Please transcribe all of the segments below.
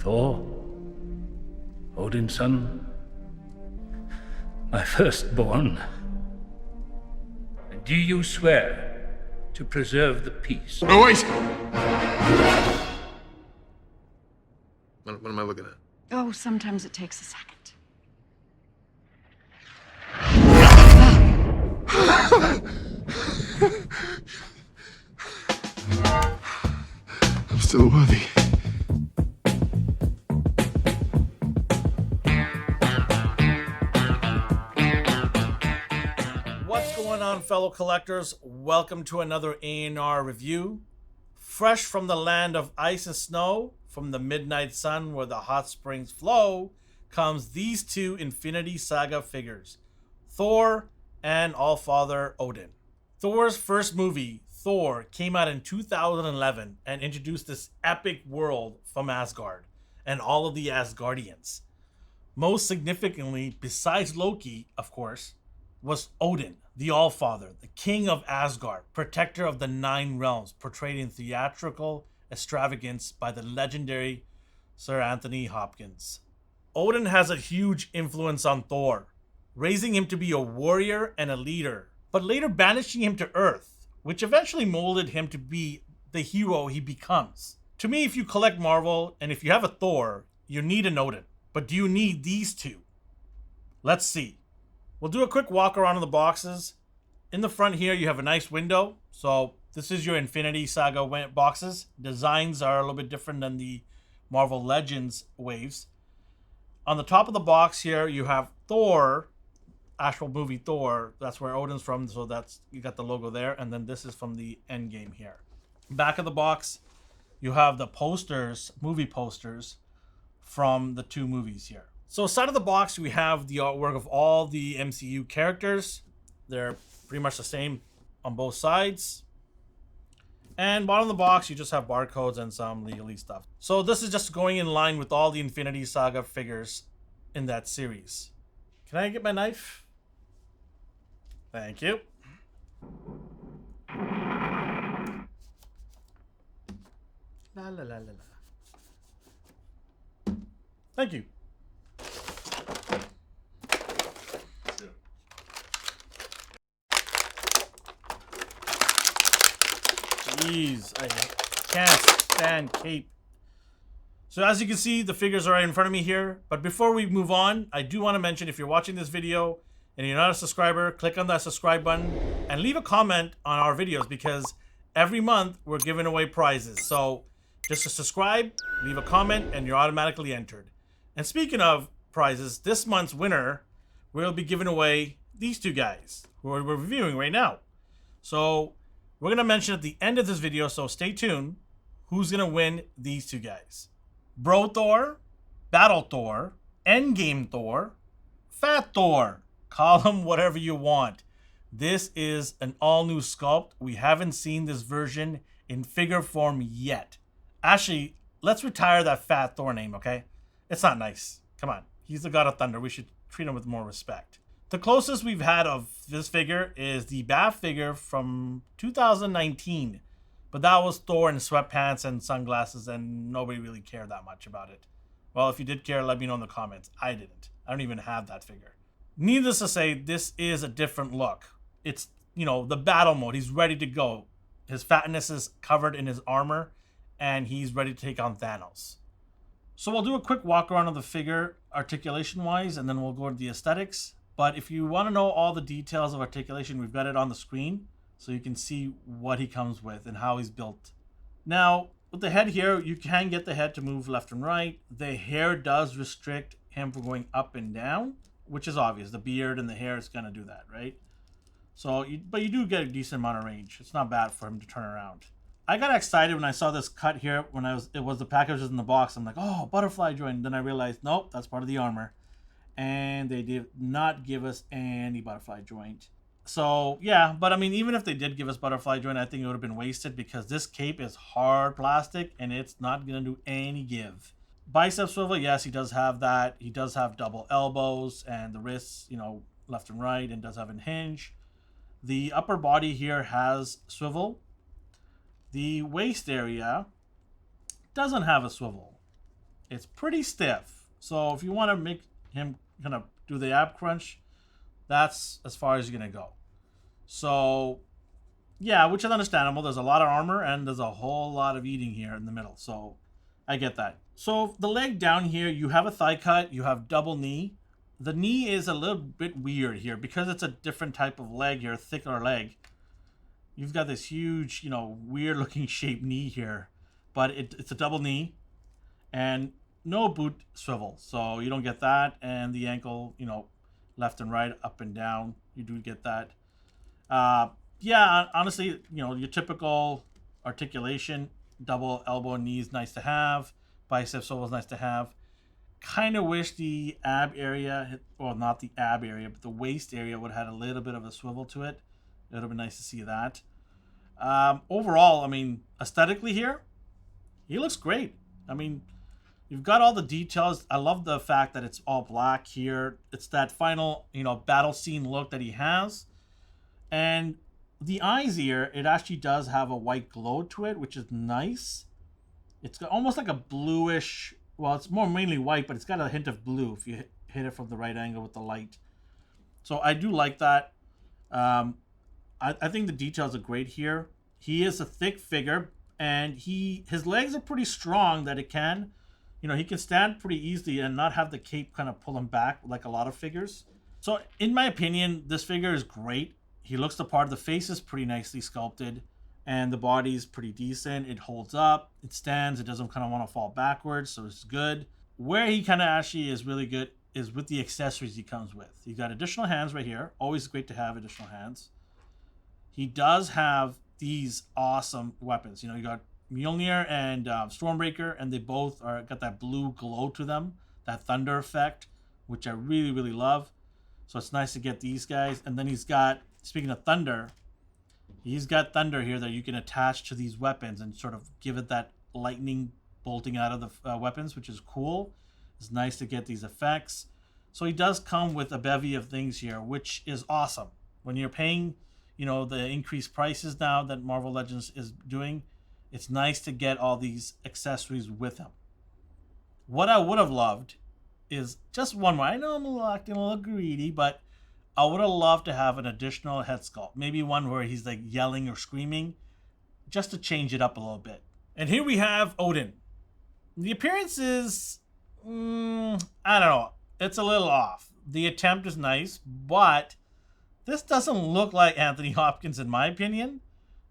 Thor, Odin's son, my firstborn. And do you swear to preserve the peace? Oh, wait! What am I looking at? Oh, sometimes it takes a second. I'm still worthy. What's going on, fellow collectors? Welcome to another A&R review. Fresh from the land of ice and snow, from the midnight sun where the hot springs flow, comes these two Infinity Saga figures, Thor and Allfather Odin. Thor's first movie, Thor, came out in 2011 and introduced this epic world from Asgard and all of the Asgardians. Most significantly, besides Loki, of course, was Odin, the Allfather, the king of Asgard, protector of the Nine Realms, portrayed in theatrical extravagance by the legendary Sir Anthony Hopkins. Odin has a huge influence on Thor, raising him to be a warrior and a leader, but later banishing him to Earth, which eventually molded him to be the hero he becomes. To me, if you collect Marvel and if you have a Thor, you need an Odin. But do you need these two? Let's see. We'll do a quick walk around of the boxes. In the front here, you have a nice window. So this is your Infinity Saga boxes. Designs are a little bit different than the Marvel Legends waves. On the top of the box here, you have Thor, actual movie Thor. That's where Odin's from. So that's, you got the logo there. And then this is from the Endgame here. Back of the box, you have the posters, movie posters from the two movies here. So side of the box, we have the artwork of all the MCU characters. They're pretty much the same on both sides. And bottom of the box, you just have barcodes and some legalese stuff. So this is just going in line with all the Infinity Saga figures in that series. Can I get my knife? Thank you. La la la la la. Thank you. Jeez, I can't stand cape. So as you can see, the figures are right in front of me here. But before we move on, I do want to mention, if you're watching this video and you're not a subscriber, click on that subscribe button and leave a comment on our videos, because every month we're giving away prizes. So just to subscribe, leave a comment, and you're automatically entered. And speaking of prizes, this month's winner, we'll be giving away these two guys who we're reviewing right now. So we're going to mention at the end of this video, so stay tuned, who's going to win these two guys. Bro Thor, Battle Thor, Endgame Thor, Fat Thor. Call them whatever you want. This is an all-new sculpt. We haven't seen this version in figure form yet. Actually, let's retire that Fat Thor name, okay? It's not nice. Come on. He's the God of Thunder. We should treat him with more respect. The closest we've had of this figure is the BAF figure from 2019. But that was Thor in sweatpants and sunglasses, and nobody really cared that much about it. Well, if you did care, let me know in the comments. I didn't. I don't even have that figure. Needless to say, this is a different look. It's, you know, the battle mode. He's ready to go. His fatness is covered in his armor, and he's ready to take on Thanos. So we'll do a quick walk around of the figure articulation-wise, and then we'll go to the aesthetics. But if you want to know all the details of articulation, we've got it on the screen, so you can see what he comes with and how he's built. Now, with the head here, you can get the head to move left and right. The hair does restrict him from going up and down, which is obvious. The beard and the hair is going to do that, right? So, but you do get a decent amount of range. It's not bad for him to turn around. I got excited when I saw this cut here, when it was the packages in the box. I'm like, oh, butterfly joint. And then I realized, nope, that's part of the armor. And they did not give us any butterfly joint. So, yeah, but I mean, even if they did give us butterfly joint, I think it would have been wasted, because this cape is hard plastic and it's not going to do any give. Bicep swivel, yes, he does have that. He does have double elbows, and the wrists, you know, left and right, and does have a hinge. The upper body here has swivel. The waist area doesn't have a swivel. It's pretty stiff. So if you want to make him kind of do the ab crunch, that's as far as you're going to go. So yeah, which is understandable. There's a lot of armor and there's a whole lot of eating here in the middle. So I get that. So the leg down here, you have a thigh cut, you have double knee. The knee is a little bit weird here because it's a different type of leg here, thicker leg. You've got this huge, weird looking shaped knee here, but it's a double knee and no boot swivel. So you don't get that. And the ankle, left and right, up and down, you do get that. Yeah, honestly, your typical articulation, double elbow and knee is nice to have. Bicep swivel is nice to have. Kind of wish the ab area, well, not the ab area, but the waist area would have had a little bit of a swivel to it. It would have been nice to see that. Overall, I mean, aesthetically here, he looks great. I mean, you've got all the details. I love the fact that it's all black here. It's that final, battle scene look that he has. And the eyes here, it actually does have a white glow to it, which is nice. It's got almost like a bluish, well, it's more mainly white, but it's got a hint of blue if you hit it from the right angle with the light. So I do like that. I think the details are great here. He is a thick figure, and his legs are pretty strong that it can, he can stand pretty easily and not have the cape kind of pull him back like a lot of figures. So in my opinion, this figure is great. He looks the part. The face is pretty nicely sculpted, and the body's pretty decent. It holds up. It stands. It doesn't kind of want to fall backwards, so it's good. Where he kind of actually is really good is with the accessories he comes with. He's got additional hands right here. Always great to have additional hands. He does have these awesome weapons. You got Mjolnir and Stormbreaker, and they both got that blue glow to them, that thunder effect, which I really, really love. So it's nice to get these guys. And then he's got, speaking of thunder, he's got thunder here that you can attach to these weapons and sort of give it that lightning bolting out of the weapons, which is cool. It's nice to get these effects. So he does come with a bevy of things here, which is awesome. When you're paying, the increased prices now that Marvel Legends is doing, it's nice to get all these accessories with him. What I would have loved is just one more. I know I'm acting a little greedy, but I would have loved to have an additional head sculpt. Maybe one where he's like yelling or screaming, just to change it up a little bit. And here we have Odin. The appearance is, I don't know. It's a little off. The attempt is nice, but this doesn't look like Anthony Hopkins in my opinion.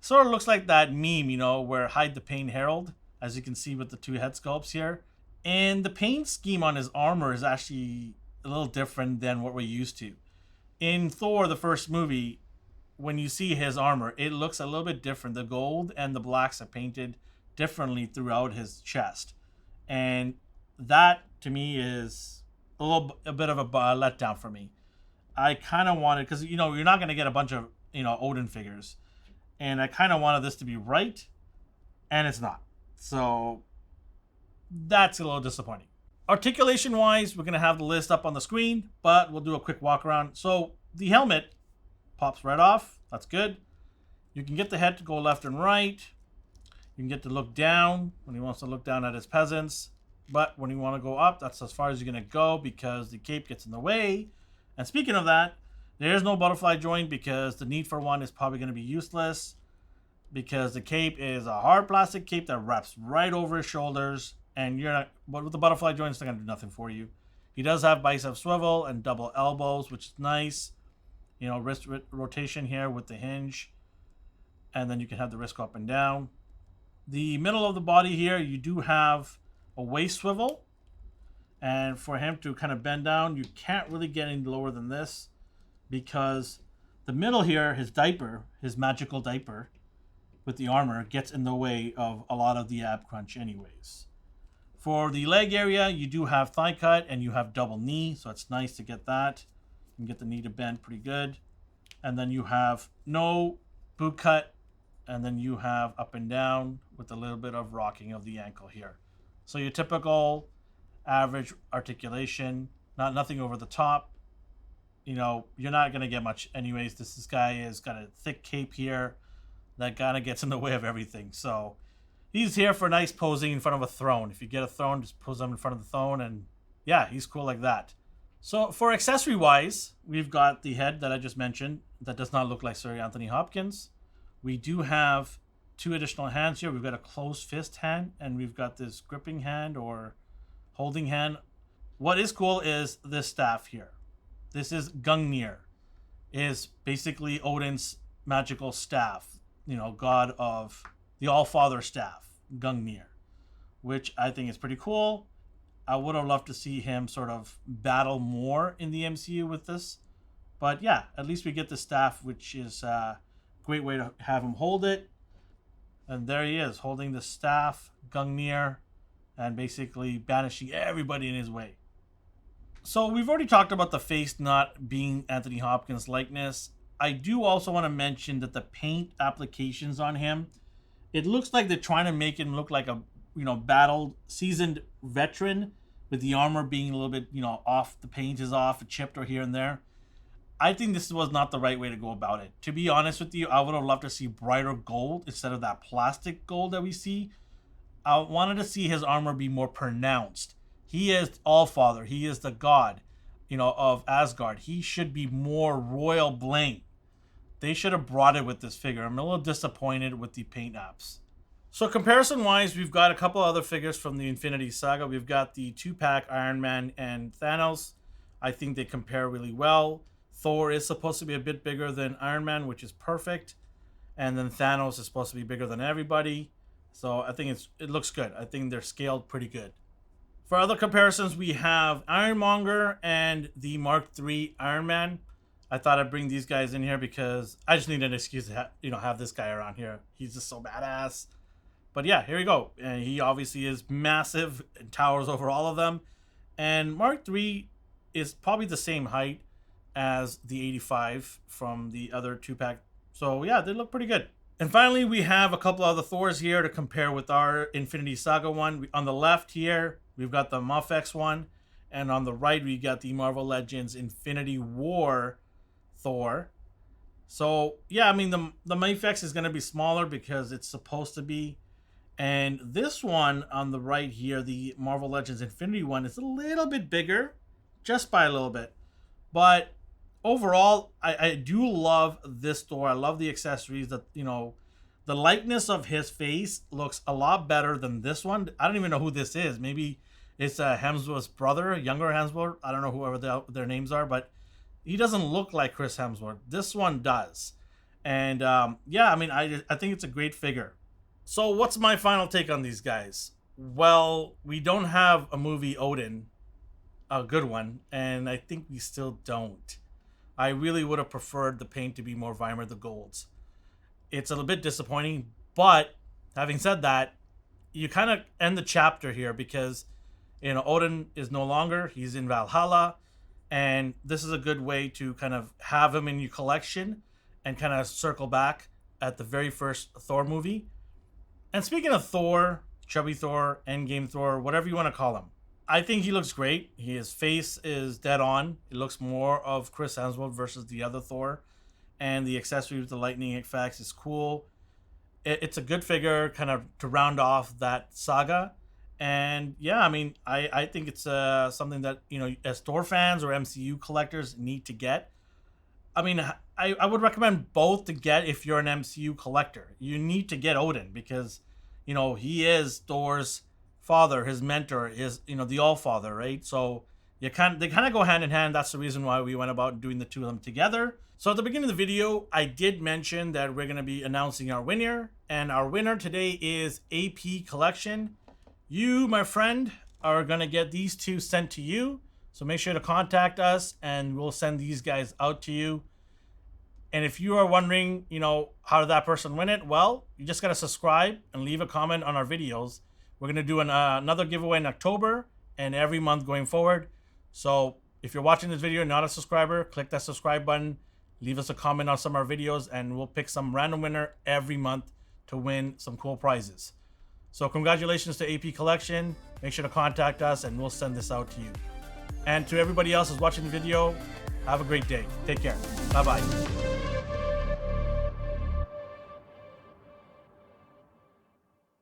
Sort of looks like that meme, where Hide the Pain Herald, as you can see with the two head sculpts here. And the paint scheme on his armor is actually a little different than what we're used to. In Thor, the first movie, when you see his armor, it looks a little bit different. The gold and the blacks are painted differently throughout his chest. And that, to me, is a bit of a letdown for me. I kind of wanted, because, you're not going to get a bunch of, Odin figures. And I kind of wanted this to be right, and it's not. So that's a little disappointing. Articulation-wise, we're going to have the list up on the screen, but we'll do a quick walk around. So the helmet pops right off. That's good. You can get the head to go left and right. You can get to look down when he wants to look down at his peasants. But when you want to go up, that's as far as you're going to go because the cape gets in the way. And speaking of that, there's no butterfly joint because the need for one is probably going to be useless because the cape is a hard plastic cape that wraps right over his shoulders. And you're not, but with the butterfly joint, it's not going to do nothing for you. He does have bicep swivel and double elbows, which is nice. Wrist rotation here with the hinge. And then you can have the wrist go up and down. The middle of the body here, you do have a waist swivel. And for him to kind of bend down, you can't really get any lower than this because the middle here, his diaper, his magical diaper with the armor gets in the way of a lot of the ab crunch anyways. For the leg area, you do have thigh cut and you have double knee, so it's nice to get that. You can get the knee to bend pretty good. And then you have no boot cut, and then you have up and down with a little bit of rocking of the ankle here. So your typical average articulation, nothing over the top. You're not going to get much anyways. This guy has got a thick cape here that kind of gets in the way of everything. So he's here for nice posing in front of a throne. If you get a throne, just pose him in front of the throne, and yeah, he's cool like that. So for accessory wise, we've got the head that I just mentioned that does not look like Sir Anthony Hopkins. We do have 2 additional hands here. We've got a closed fist hand, and we've got this gripping hand or holding hand. What is cool is this staff here. This is Gungnir. Is basically Odin's magical staff, you know, god of the All-Father staff, Gungnir, which I think is pretty cool. I would have loved to see him sort of battle more in the MCU with this. But yeah, at least we get the staff, which is a great way to have him hold it. And there he is, holding the staff, Gungnir, and basically banishing everybody in his way. So we've already talked about the face not being Anthony Hopkins' likeness. I do also want to mention that the paint applications on him, it looks like they're trying to make him look like a, you know, battled, seasoned veteran, with the armor being a little bit, you know, off. The paint is off, chipped or here and there. I think this was not the right way to go about it. To be honest with you, I would have loved to see brighter gold instead of that plastic gold that we see. I wanted to see his armor be more pronounced. He is All-Father. He is the god, you know, of Asgard. He should be more royal bling. They should have brought it with this figure. I'm a little disappointed with the paint apps. So comparison-wise, we've got a couple other figures from the Infinity Saga. We've got the 2-pack Iron Man and Thanos. I think they compare really well. Thor is supposed to be a bit bigger than Iron Man, which is perfect. And then Thanos is supposed to be bigger than everybody. So I think it looks good. I think they're scaled pretty good. For other comparisons, we have Ironmonger and the Mark III Iron Man. I thought I'd bring these guys in here because I just need an excuse to have this guy around here. He's just so badass. But yeah, here we go. And he obviously is massive and towers over all of them. And Mark III is probably the same height as the 85 from the other 2-pack. So yeah, they look pretty good. And finally, we have a couple other Thors here to compare with our Infinity Saga one. On the left here, we've got the Mafex one. And on the right, we got the Marvel Legends Infinity War Thor. So yeah, I mean, the Mafex is going to be smaller because it's supposed to be. And this one on the right here, the Marvel Legends Infinity one, is a little bit bigger, just by a little bit. But overall, I do love this Thor. I love the accessories. That, you know, the likeness of his face looks a lot better than this one. I don't even know who this is. Maybe it's Hemsworth's brother, younger Hemsworth. I don't know whoever their names are, but he doesn't look like Chris Hemsworth. This one does. And yeah, I mean, I think it's a great figure. So what's my final take on these guys? Well, we don't have a movie Odin, a good one, and I think we still don't. I really would have preferred the paint to be more Vimer the Golds. It's a little bit disappointing, but having said that, you kind of end the chapter here because, you know, Odin is no longer. He's in Valhalla, and this is a good way to kind of have him in your collection and kind of circle back at the very first Thor movie. And speaking of Thor, Chubby Thor, Endgame Thor, whatever you want to call him, I think he looks great. His face is dead on. It looks more of Chris Hemsworth versus the other Thor. And the accessory with the lightning effects is cool. It's a good figure kind of to round off that saga. And yeah, I mean, I think it's something that, you know, as Thor fans or MCU collectors need to get. I mean, I would recommend both to get if you're an MCU collector. You need to get Odin because, you know, he is Thor's father, his mentor, his, you know, the All-Father, right? So they kind of go hand in hand. That's the reason why we went about doing the two of them together. So at the beginning of the video, I did mention that we're going to be announcing our winner. And our winner today is AP Collection. You, my friend, are going to get these two sent to you. So make sure to contact us and we'll send these guys out to you. And if you are wondering, you know, how did that person win it? Well, you just got to subscribe and leave a comment on our videos. We're going to do another giveaway in October and every month going forward. So if you're watching this video and not a subscriber, click that subscribe button. Leave us a comment on some of our videos and we'll pick some random winner every month to win some cool prizes. So congratulations to AP Collection. Make sure to contact us and we'll send this out to you. And to everybody else who's watching the video, have a great day. Take care. Bye-bye.